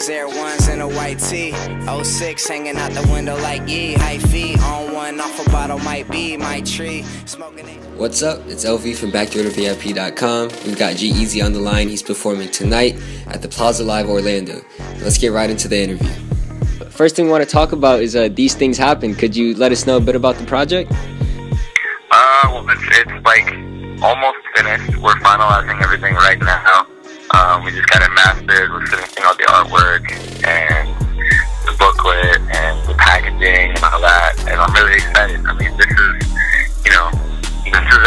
J's, Air Ones, and a white tee. 06 hanging out the window like ye. High feet on one, off a bottle might be my tree. Smoking it. What's up? It's LV from BD2VIP.com. We've got G-Eazy on the line. He's performing tonight at the Plaza Live Orlando. Let's get right into the interview. First thing we want to talk about is These Things Happen. Could you let us know a bit about the project? Well, it's like almost finished. We're finalizing everything right now. We just got it mastered. We're finishing all the artwork and the booklet and the packaging and all that. And I'm really excited. I mean, this is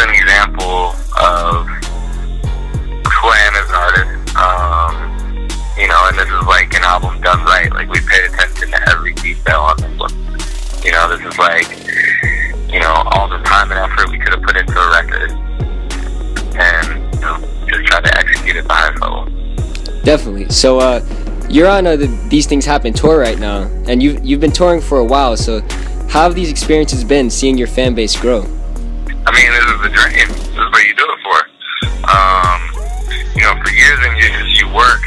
an example of who I am as an artist. And this is like an album done right. Like, we paid attention to every detail on this one. This is like, all the time and effort we could have put into a record. And, just try to execute it at the highest level. Definitely. So, you're on the These Things Happen tour right now, and you've been touring for a while. So, how have these experiences been, seeing your fan base grow? I mean, this is the dream. This is what you do it for. For years and years, you work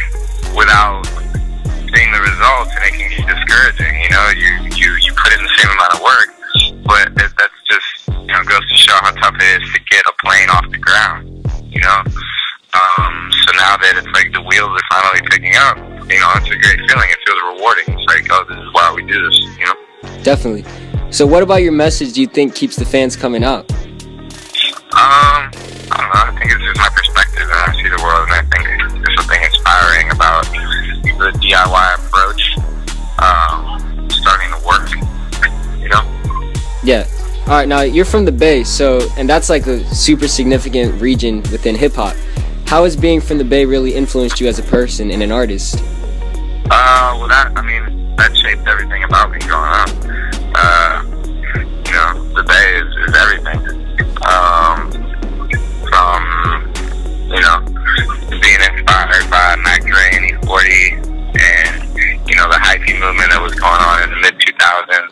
without seeing the results, and it can be discouraging. You put in the same amount of work, but that's just goes to show how tough it is to get a plane off the ground. So now that it's like the wheels are finally picking up, it's a great feeling. It feels rewarding. It's like, oh, this is why we do this. Definitely. So, what about your message do you think keeps the fans coming out? I don't know. I think it's just my perspective, and I see the world, and I think there's something inspiring about the DIY approach starting to work. Yeah. All right. Now you're from the Bay, and that's like a super significant region within hip hop. How has being from the Bay really influenced you as a person and an artist? That shaped everything about me growing up. The Bay is everything. From being inspired by Mac Dre and E40 and the hyphy movement that was going on in the mid 2000s.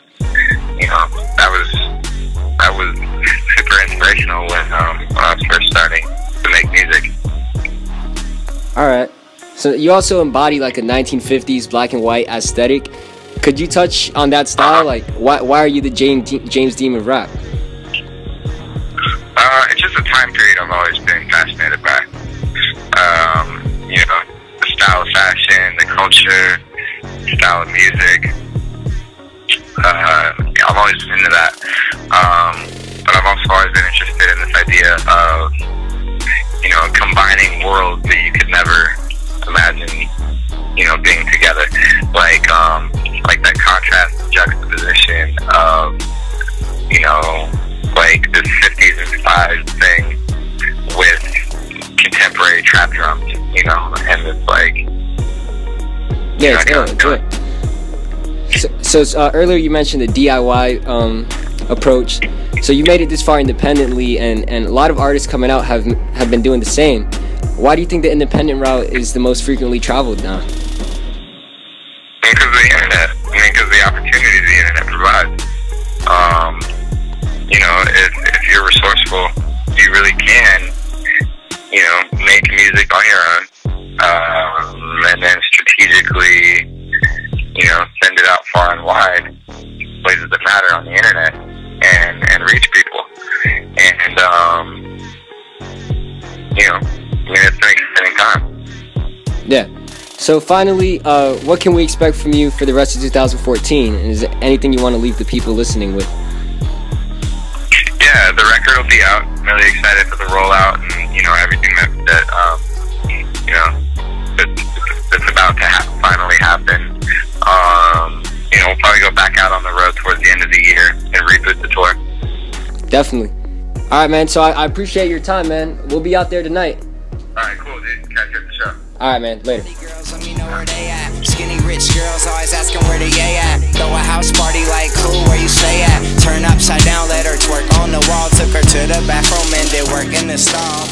That was super inspirational when I was first starting to make music. All right. So you also embody like a 1950s black and white aesthetic. Could you touch on that style? Like, why are you the James Dean of rap? It's just a time period I've always been fascinated by. The style of fashion, the culture, the style of music. I've always been into that. But I've also always been interested in this idea of, combining worlds that you could never imagine, being together. Like that contrast and juxtaposition of, like this 50s inspired thing with contemporary trap drums, and it's like... Yeah, it's good. So earlier you mentioned the DIY approach. So you made it this far independently, and a lot of artists coming out have been doing the same. Why do you think the independent route is the most frequently traveled now? Because of the internet. Because the opportunity the internet provides. If you're resourceful, you really can, make music on your own, and then strategically, send it out far and wide, places that matter on the internet, and reach people. And, it's an exciting time. Yeah. So finally, what can we expect from you for the rest of 2014? And is there anything you want to leave the people listening with? Yeah, the record will be out. I'm really excited for the rollout and, everything that's about to finally happen. We'll probably go back out on the road towards the end of the year and reboot the tour. Definitely. All right, man. So I appreciate your time, man. We'll be out there tonight. All right, cool, dude. Catch you at the show. All right, man. Later. Girls, let me know where they at. Skinny rich girls always asking where the yay at. Throw a house party like cool, where you stay at. Turn upside down, let her twerk on the wall. Took her to the bathroom and did work in the stall.